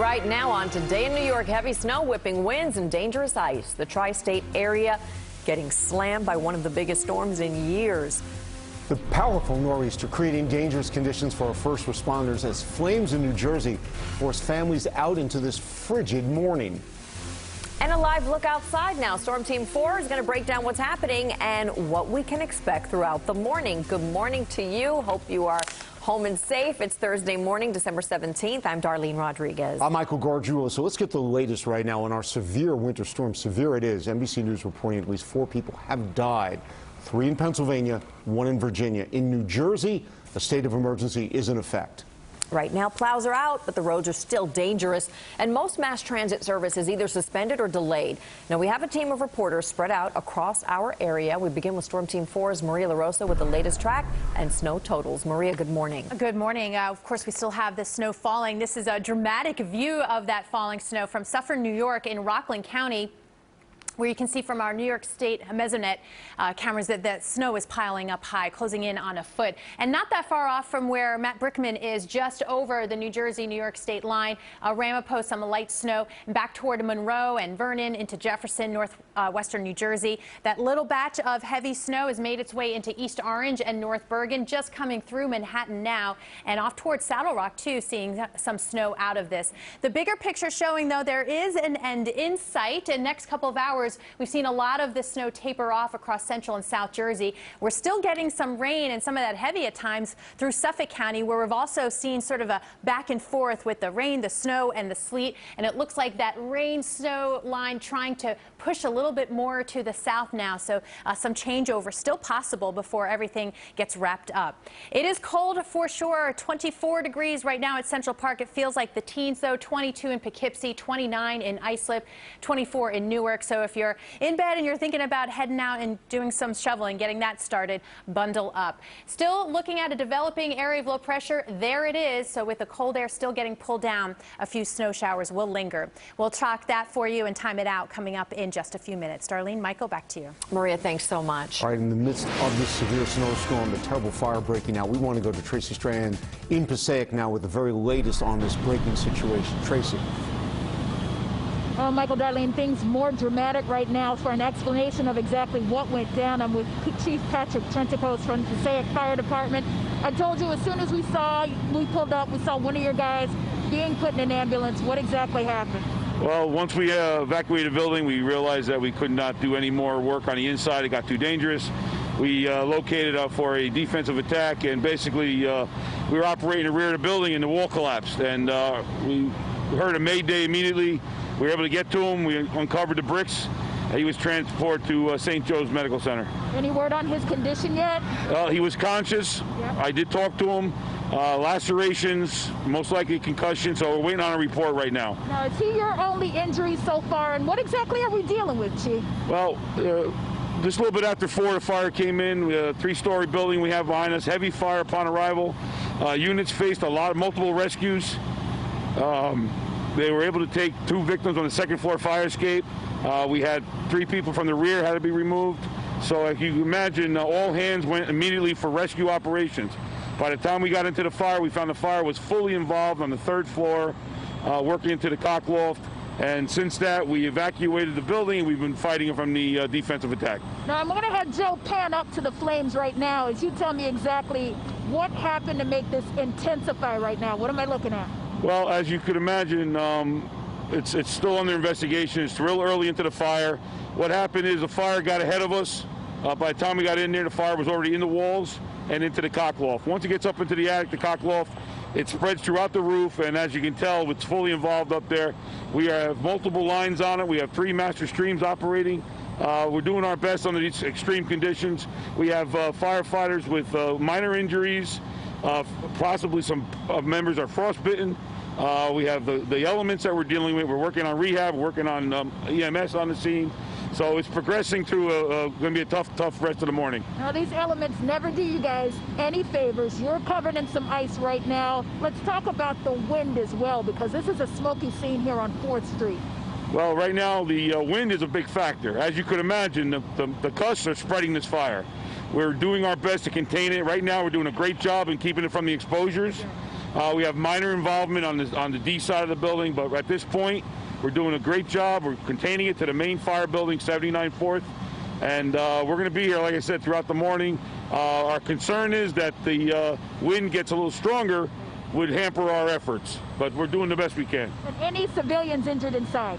right, now on Today in New York, heavy snow, whipping winds, and dangerous ice. The tri-state area getting slammed by one of the biggest storms in years. The powerful nor'easter creating dangerous conditions for our first responders as flames in New Jersey force families out into this frigid morning. And a live look outside now. Storm Team 4 is going to break down what's happening and what we can expect throughout the morning. Good morning to you. Hope you are home and safe. It's Thursday morning, December 17th. I'm Darlene Rodriguez. I'm Michael Gargiulo. So let's get the latest right now on our severe winter storm. Severe it is. NBC News reporting at least 4 people have died. 3 in Pennsylvania, 1 in Virginia. In New Jersey, a state of emergency is in effect. Right now, plows are out, but the roads are still dangerous, and most mass transit service is either suspended or delayed. Now, we have a team of reporters spread out across our area. We begin with Storm Team 4's Maria LaRosa with the latest track and snow totals. Maria, good morning. Good morning. Of course, we still have the snow falling. This is a dramatic view of that falling snow from Suffern, New York in Rockland County, where you can see from our New York State Mesonet cameras that the snow is piling up high, closing in on a foot. And not that far off from where Matt Brickman is, just over the New Jersey-New York State line. Ramapo, some light snow, back toward Monroe and Vernon into Jefferson, northwestern New Jersey. That little batch of heavy snow has made its way into East Orange and North Bergen, just coming through Manhattan now, and off towards Saddle Rock, too, seeing some snow out of this. The bigger picture showing, though, there is an end in sight. In the next couple of hours, we've seen a lot of the snow taper off across central and south Jersey. We're still getting some rain and some of that heavy at times through Suffolk County, where we've also seen sort of a back and forth with the rain, the snow, and the sleet. And it looks like that rain-snow line trying to push a little bit more to the south now. So some changeover still possible before everything gets wrapped up. It is cold for sure. 24 degrees right now at Central Park. It feels like the teens, though. 22 in Poughkeepsie, 29 in Islip, 24 in Newark. So if you're in bed and you're thinking about heading out and doing some shoveling, getting that started, bundle up. Still looking at a developing area of low pressure. There it is. So with the cold air still getting pulled down, a few snow showers will linger. We'll track that for you and time it out coming up in just a few minutes. Darlene, Michael, back to you. Maria, thanks so much. All right, in the midst of this severe snowstorm, the terrible fire breaking out, we want to go to Tracy Strand in PASSAIC now with the very latest on this breaking situation. Tracy. Well, Michael, Darlene, things more dramatic right now. For an explanation of exactly what went down, I'm with Chief Patrick Trenticos from the PASSAIC Fire Department. I told you as soon as we pulled up, we saw one of your guys being put in an ambulance. What exactly happened? Well, once we evacuated the building, we realized that we could not do any more work on the inside. It got too dangerous. We located up for a defensive attack, and basically we were operating the rear of the building and the wall collapsed. And we heard a mayday immediately. We were able to get to him. We uncovered the bricks. He was transported to St. Joe's Medical Center. Any word on his condition yet? He was conscious. Yep. I did talk to him. Lacerations, most likely concussion, so we're waiting on a report right now. Now, is he your only injury so far, and what exactly are we dealing with, Chief? Well, just a little bit after 4, the fire came in. A 3-story building we have behind us, heavy fire upon arrival. Units faced multiple rescues. They were able to take 2 victims on the 2nd floor fire escape. We had 3 people from the rear had to be removed. So if you imagine, all hands went immediately for rescue operations. By the time we got into the fire, we found the fire was fully involved on the 3rd floor, working into the cockloft. And since that, we evacuated the building. We've been fighting from the defensive attack. Now, I'm going to have Joe pan up to the flames right now as you tell me exactly what happened to make this intensify right now. What am I looking at? Well, as you could imagine, it's still under investigation. It's real early into the fire. What happened is the fire got ahead of us. By the time we got in there, the fire was already in the walls and into the cockloft. Once it gets up into the attic, the cockloft, it spreads throughout the roof, and as you can tell, it's fully involved up there. We have multiple lines on it. We have 3 master streams operating. We're doing our best under these extreme conditions. We have firefighters with minor injuries. Possibly some members are frostbitten. We have the elements that we're dealing with. We're working on rehab, working on EMS on the scene. So it's progressing through going to be a tough rest of the morning. Now, these elements never do you guys any favors. You're covered in some ice right now. Let's talk about the wind as well, because this is a smoky scene here on 4th Street. Well, right now, the wind is a big factor. As you could imagine, the gusts are spreading this fire. We're doing our best to contain it. Right now, we're doing a great job in keeping it from the exposures. We have minor involvement on the D side of the building, but at this point, we're doing a great job. We're containing it to the main fire building, 79 4th, and we're going to be here, like I said, throughout the morning. Our concern is that the wind gets a little stronger, would hamper our efforts, but we're doing the best we can. And any civilians injured inside?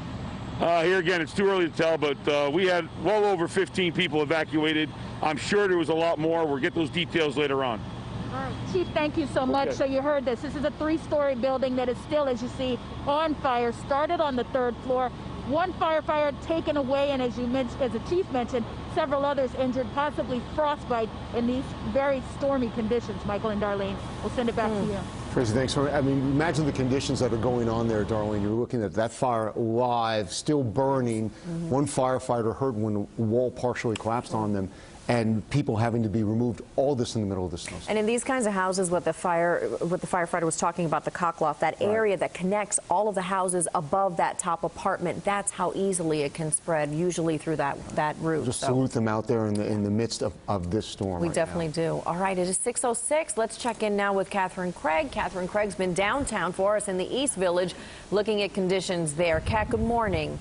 Here again, it's too early to tell, but we had well over 15 people evacuated. I'm sure there was a lot more. We'll get those details later on. All right, Chief, thank you so much. So you heard this. This is a 3-story building that is still, as you see, on fire. Started on the 3rd floor. One firefighter taken away, and as the chief mentioned, several others injured, possibly frostbite in these very stormy conditions. Michael and Darlene, we'll send it back to you. Tracy, thanks. I mean, imagine the conditions that are going on there, Darlene. You're looking at that fire live, still burning. One firefighter hurt when the wall partially collapsed on them, and people having to be removed, all this in the middle of the snowstorm. And in these kinds of houses, what the firefighter was talking about, the cockloft, that area that connects all of the houses above that top apartment, that's how easily it can spread, usually through that roof. Just salute them out there in the midst of this storm. We definitely do. All right, it is 6:06. Let's check in now with Catherine Craig. Catherine Craig's been downtown for us in the East Village, looking at conditions there. Cat, good morning.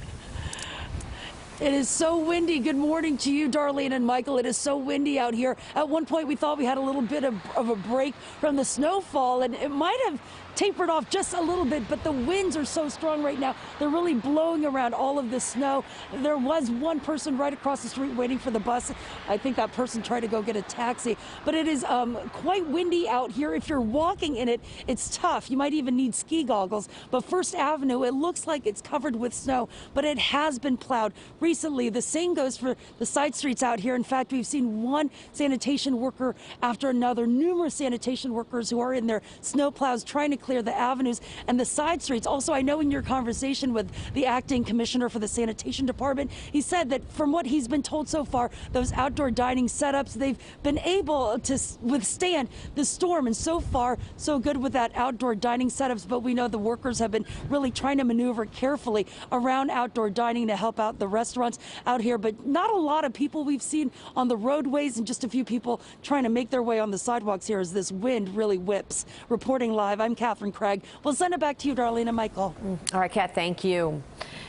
It is so windy. Good morning to you, Darlene and Michael. It is so windy out here. At one point, we thought we had a little bit of a break from the snowfall, and it might have tapered off just a little bit, but the winds are so strong right now. They're really blowing around all of the snow. There was one person right across the street waiting for the bus. I think that person tried to go get a taxi, but it is quite windy out here. If you're walking in it, it's tough. You might even need ski goggles, but First Avenue, it looks like it's covered with snow, but it has been plowed recently. The same goes for the side streets out here. In fact, we've seen one sanitation worker after another, numerous sanitation workers who are in their snow plows trying to clear the avenues and the side streets. Also, I know in your conversation with the acting commissioner for the sanitation department, he said that from what he's been told so far, those outdoor dining setups, they've been able to withstand the storm, and so far so good with that outdoor dining setups. But we know the workers have been really trying to maneuver carefully around outdoor dining to help out the restaurants out here, but not a lot of people we've seen on the roadways, and just a few people trying to make their way on the sidewalks here as this wind really whips. Reporting live, I'm Catherine Craig. We'll send it back to you, Darlene and Michael. All right, Kat, thank you.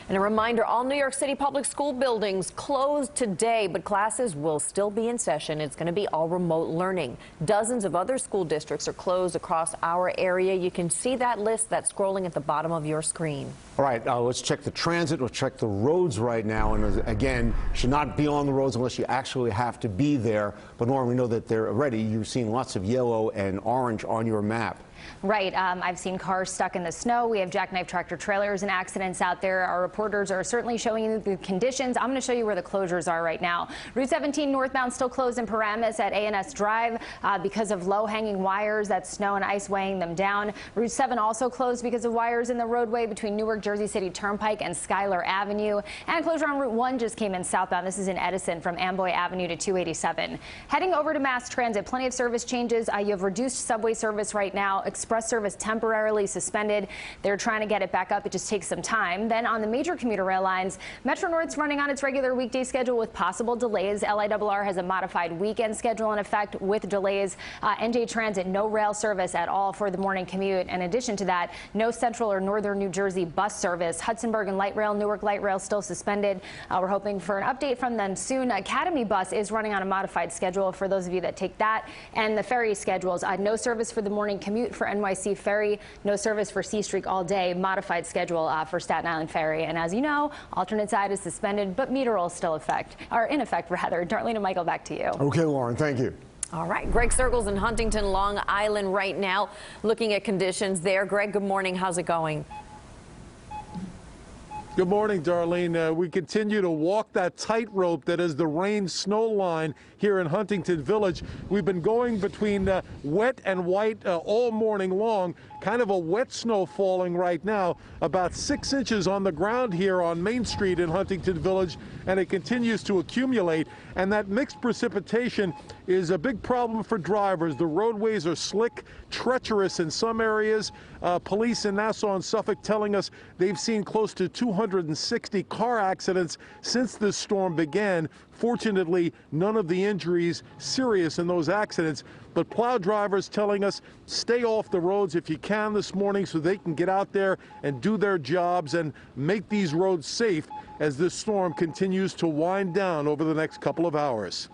And a reminder, all New York City public school buildings closed today, but classes will still be in session. It's going to be all remote learning. Dozens of other school districts are closed across our area. You can see that list that's scrolling at the bottom of your screen. All right, let's check the transit. Let's check the roads right now. And again, should not be on the roads unless you actually have to be there. But Norm, we know that they're already, you've seen lots of yellow and orange on your map. Right. I've seen cars stuck in the snow. We have jackknife tractor trailers and accidents out there. Our reporters are certainly showing you the conditions. I'm going to show you where the closures are right now. Route 17 northbound still closed in Paramus at A&S Drive because of low-hanging wires. That's snow and ice weighing them down. Route 7 also closed because of wires in the roadway between Newark Jersey City Turnpike and Schuyler Avenue. And a closure on Route 1 just came in southbound. This is in Edison from Amboy Avenue to 287. Heading over to mass transit, plenty of service changes. You have reduced subway service right now. Express service temporarily suspended. They're trying to get it back up. It just takes some time. Then on the major commuter rail lines, Metro North's running on its regular weekday schedule with possible delays. LIRR has a modified weekend schedule in effect with delays. NJ Transit, no rail service at all for the morning commute. In addition to that, no central or northern New Jersey bus service. Hudsonburg and Light Rail, Newark Light Rail still suspended. We're hoping for an update from them soon. Academy Bus is running on a modified schedule for those of you that take that. And the ferry schedules, no service for the morning commute for NYC Ferry, no service for C Street all day, modified schedule for Staten Island Ferry. And as you know, alternate side is suspended, but meter roll still in effect rather. Darlene and Michael, back to you. Okay, Lauren, thank you. All right, Greg Circles in Huntington, Long Island right now, looking at conditions there. Greg, good morning. How's it going? Good morning, Darlene. We continue to walk that tightrope that is the rain-snow line here in Huntington Village. We've been going between wet and white all morning long. Kind of a wet snow falling right now, about 6 inches on the ground here on Main Street in Huntington Village, and it continues to accumulate. And that mixed precipitation is a big problem for drivers. The roadways are slick, treacherous in some areas. Police in Nassau and Suffolk telling us they've seen close to 200 260 car accidents since this storm began. Fortunately, none of the injuries serious in those accidents, but plow drivers telling us stay off the roads if you can this morning so they can get out there and do their jobs and make these roads safe as this storm continues to wind down over the next couple of hours.